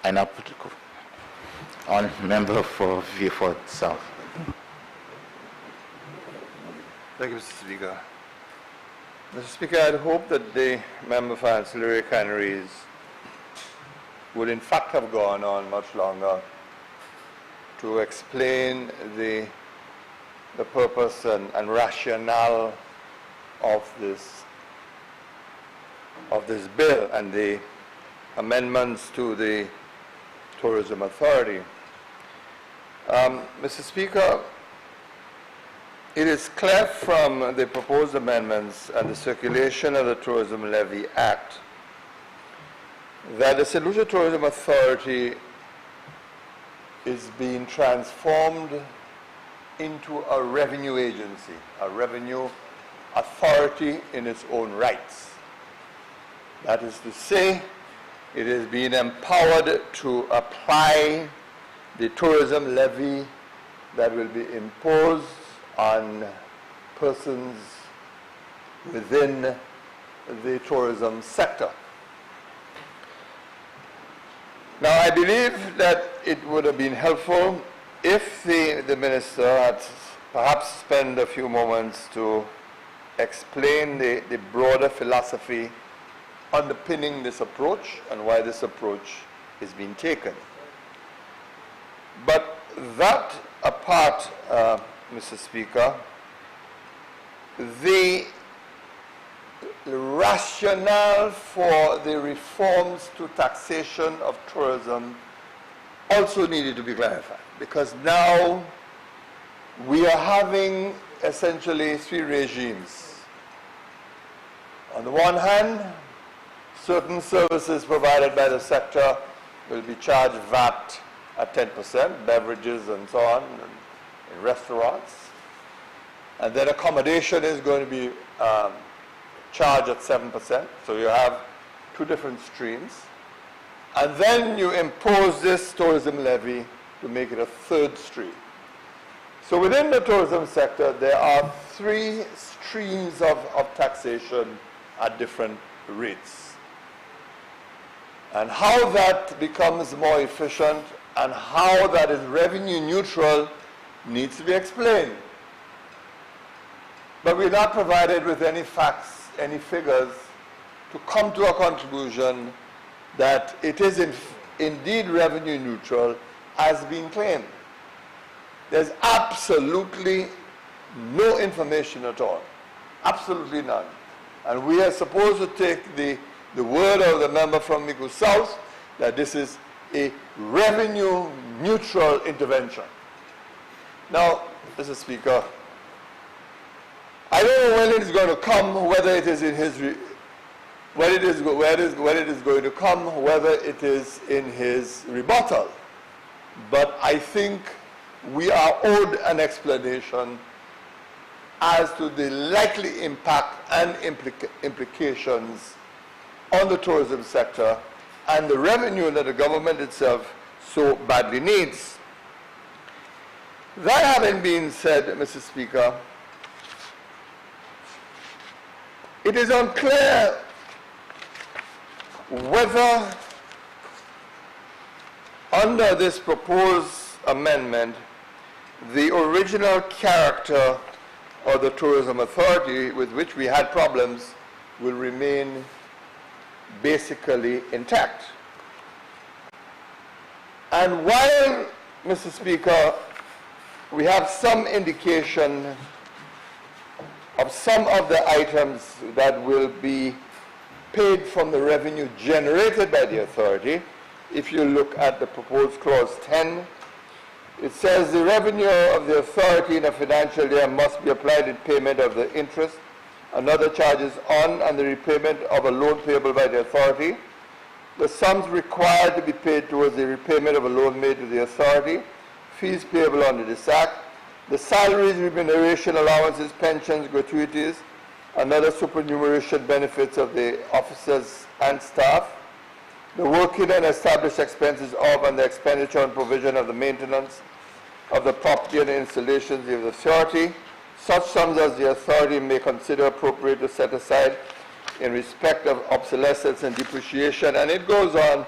I now put on member for Vieux South. Thank you, Mr. Speaker. Mr. Speaker, I'd hope that the member for ancillary canneries would in fact have gone on much longer to explain the purpose and rationale of this bill and the amendments to the Tourism Authority. Mr. Speaker, it is clear from the proposed amendments and the circulation of the Tourism Levy Act that the St. Lucia Tourism Authority is being transformed into a revenue agency, a revenue authority in its own rights. That is to say, it is being empowered to apply the tourism levy that will be imposed on persons within the tourism sector. Now, I believe that it would have been helpful if the minister had perhaps spent a few moments to explain the broader philosophy underpinning this approach and why this approach is being taken. But that apart, Mr. Speaker, the rationale for the reforms to taxation of tourism also needed to be clarified, because now we are having essentially three regimes. On the one hand, certain services provided by the sector will be charged VAT at 10%, beverages and so on, in restaurants. And then accommodation is going to be charged at 7%. So you have two different streams. And then you impose this tourism levy to make it a third stream. So within the tourism sector, there are three streams of taxation at different rates. And how that becomes more efficient and how that is revenue neutral needs to be explained. But we're not provided with any facts, any figures to come to a conclusion that it is indeed revenue neutral as being claimed. There's absolutely no information at all, absolutely none. And we are supposed to take the word of the member from Micoud South that this is a revenue neutral intervention. Now, Mr. Speaker, I don't know when it is going to come, whether it is in his, when it is going to come, whether it is in his rebuttal. But I think we are owed an explanation as to the likely impact and implications on the tourism sector and the revenue that the government itself so badly needs. That having been said, Mr. Speaker, it is unclear whether under this proposed amendment the original character of the Tourism Authority with which we had problems will remain basically intact. And while, Mr. Speaker, we have some indication of some of the items that will be paid from the revenue generated by the authority, if you look at the proposed clause 10, it says the revenue of the authority in a financial year must be applied in payment of the interest and other charges on and the repayment of a loan payable by the authority, the sums required to be paid towards the repayment of a loan made to the authority, fees payable under this act, the salaries, remuneration, allowances, pensions, gratuities, and other superannuation benefits of the officers and staff, the working and established expenses of and the expenditure and provision of the maintenance of the property and installations of the authority, such sums as the authority may consider appropriate to set aside in respect of obsolescence and depreciation. And it goes on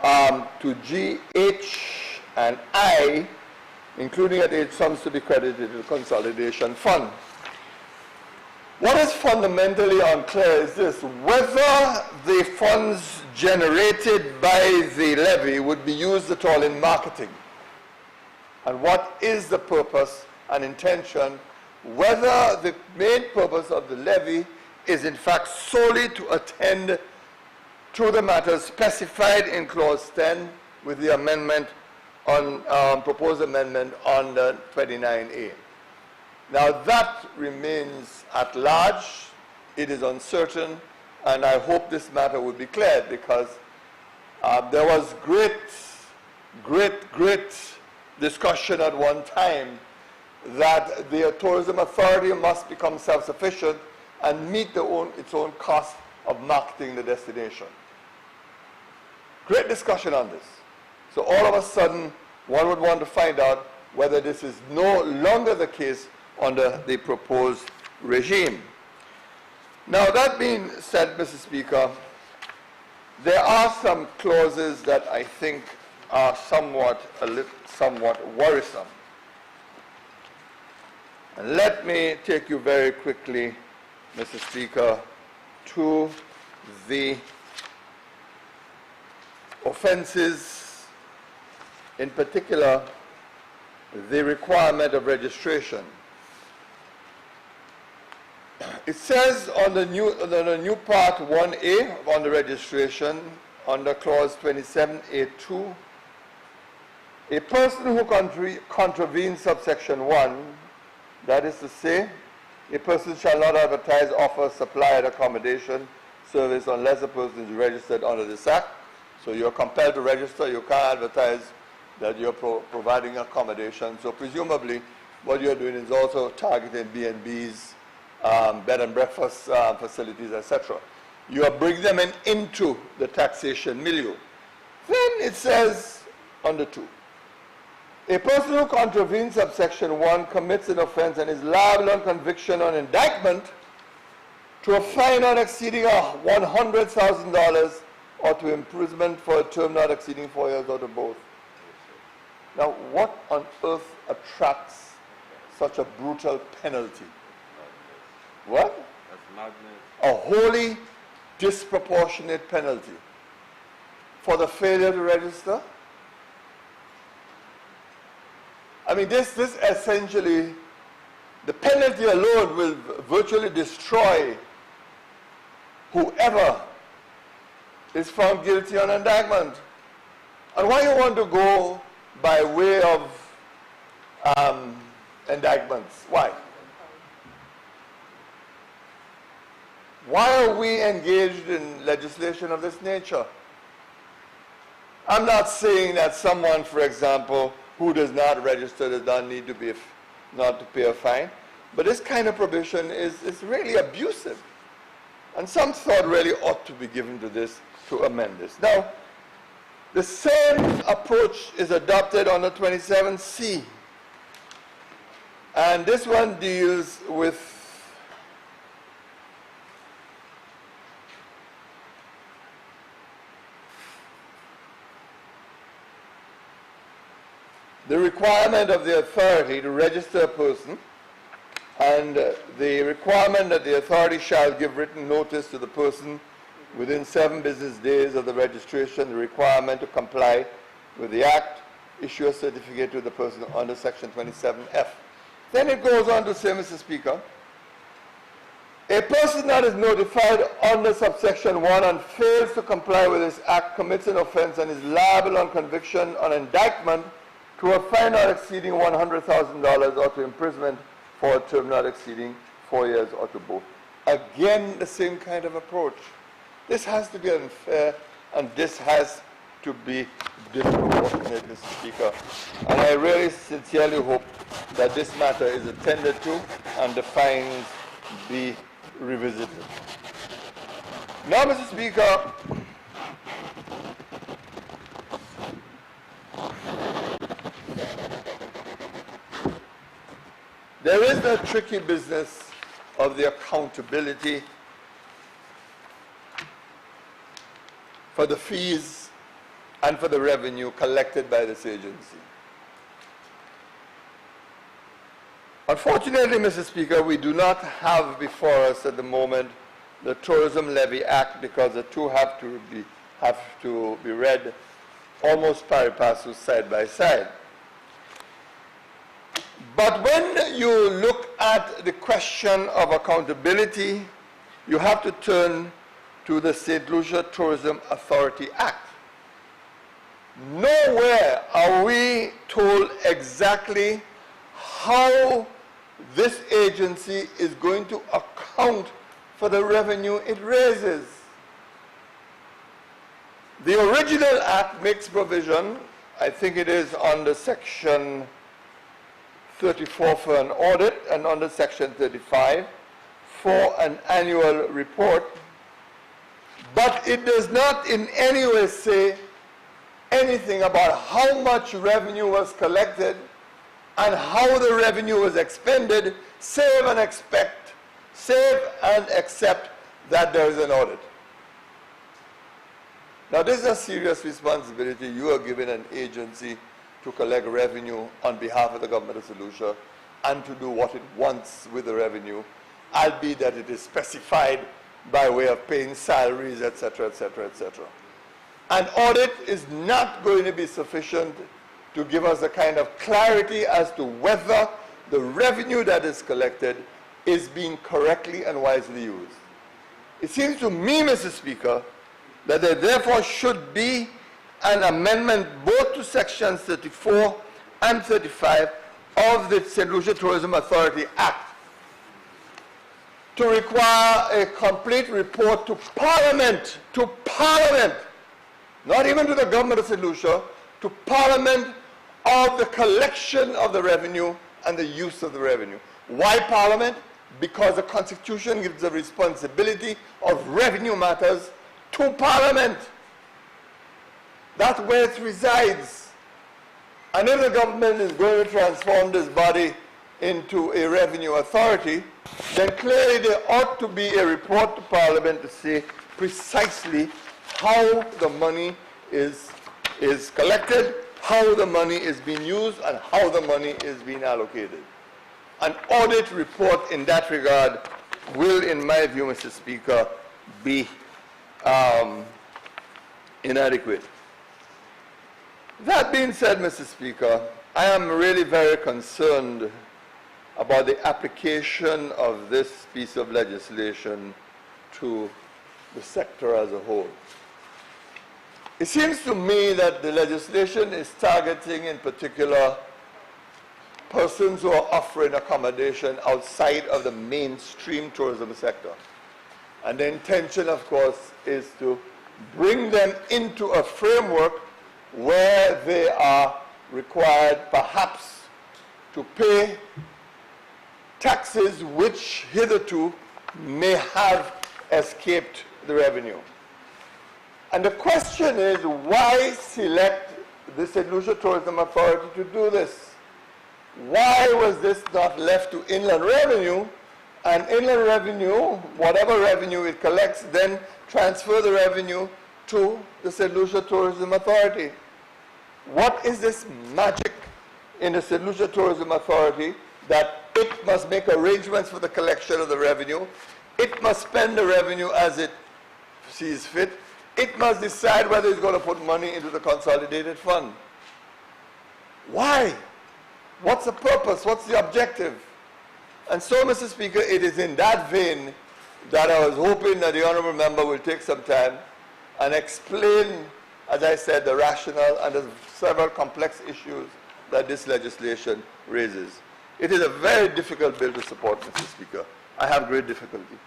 to G, H, and I, including at age sums to be credited to the consolidation fund. What is fundamentally unclear is this: whether the funds generated by the levy would be used at all in marketing, and what is the purpose and intention, whether the main purpose of the levy is in fact solely to attend to the matters specified in clause 10 with the amendment on proposed amendment on the 29A. Now that remains at large. It is uncertain, and I hope this matter will be cleared, because there was great discussion at one time that the tourism authority must become self-sufficient and meet its own cost of marketing the destination. Great discussion on this. So all of a sudden, one would want to find out whether this is no longer the case under the proposed regime. Now, that being said, Mr. Speaker, there are some clauses that I think are somewhat worrisome. And let me take you very quickly, Mr. Speaker, to the offenses, in particular, the requirement of registration. It says on the new part 1A on the registration, under clause 27A2, a person who contravenes subsection 1, that is to say, a person shall not advertise, offer, supply, an accommodation, service unless a person is registered under this act. So you're compelled to register. You can't advertise that you're providing accommodation. So presumably, what you're doing is also targeting B&Bs, bed and breakfast facilities, etc. You are bringing them into the taxation milieu. Then it says under 2, a person who contravenes subsection 1 commits an offense and is liable on conviction on indictment to a fine not exceeding $100,000 or to imprisonment for a term not exceeding 4 years or to both. Now, what on earth attracts such a brutal penalty? What? That's madness. A wholly disproportionate penalty for the failure to register? I mean, this essentially, the penalty alone will virtually destroy whoever is found guilty on indictment. And why you want to go by way of indictments? Why? Why are we engaged in legislation of this nature? I'm not saying that someone, for example, who does not register does not need to not to pay a fine, but this kind of provision is really abusive. And some thought really ought to be given to this to amend this. Now, the same approach is adopted on the 27C. And this one deals with the requirement of the authority to register a person, and the requirement that the authority shall give written notice to the person within 7 business days of the registration, the requirement to comply with the Act, issue a certificate to the person under Section 27F. Then it goes on to say, Mr. Speaker, a person that is notified under subsection 1 and fails to comply with this Act commits an offense and is liable on conviction on indictment to a fine not exceeding $100,000 or to imprisonment for a term not exceeding 4 years or to both. Again, the same kind of approach. This has to be unfair, and this has to be disproportionate, Mr. Speaker. And I really sincerely hope that this matter is attended to and the fines be revisited. Now, Mr. Speaker, there is the tricky business of the accountability for the fees and for the revenue collected by this agency. Unfortunately, Mr. Speaker, we do not have before us at the moment the Tourism Levy Act, because the two have to be read almost pari passu, side by side. But when you look at the question of accountability, you have to turn to the St. Lucia Tourism Authority Act. Nowhere are we told exactly how this agency is going to account for the revenue it raises. The original act makes provision, I think it is under section 34 for an audit and under section 35 for an annual report, but it does not in any way say anything about how much revenue was collected and how the revenue was expended, save and accept that there is an audit. Now, this is a serious responsibility. You are given an agency to collect revenue on behalf of the government of St. Lucia and to do what it wants with the revenue, albeit that it is specified by way of paying salaries, etc., etc., etc. An audit is not going to be sufficient to give us a kind of clarity as to whether the revenue that is collected is being correctly and wisely used. It seems to me, Mr. Speaker, that there therefore should be an amendment both to sections 34 and 35 of the St. Lucia Tourism Authority Act to require a complete report to Parliament, not even to the government of St. Lucia, to Parliament, of the collection of the revenue and the use of the revenue. Why Parliament? Because the Constitution gives the responsibility of revenue matters to Parliament. That's where it resides. And if the government is going to transform this body into a revenue authority, then clearly there ought to be a report to Parliament to say precisely how the money is collected, how the money is being used, and how the money is being allocated. An audit report in that regard will, in my view, Mr. Speaker, be inadequate. That being said, Mr. Speaker, I am really very concerned about the application of this piece of legislation to the sector as a whole. It seems to me that the legislation is targeting in particular persons who are offering accommodation outside of the mainstream tourism sector. And the intention, of course, is to bring them into a framework where they are required perhaps to pay taxes which hitherto may have escaped the revenue. And the question is, why select the St. Lucia Tourism Authority to do this? Why was this not left to Inland Revenue, and Inland Revenue, whatever revenue it collects, then transfer the revenue to the St. Lucia Tourism Authority? What is this magic in the St. Lucia Tourism Authority that it must make arrangements for the collection of the revenue, it must spend the revenue as it sees fit, it must decide whether it's going to put money into the consolidated fund? Why? What's the purpose? What's the objective? And so, Mr. Speaker, it is in that vein that I was hoping that the honourable member will take some time and explain, as I said, the rationale and the several complex issues that this legislation raises. It is a very difficult bill to support, Mr. Speaker. I have great difficulty.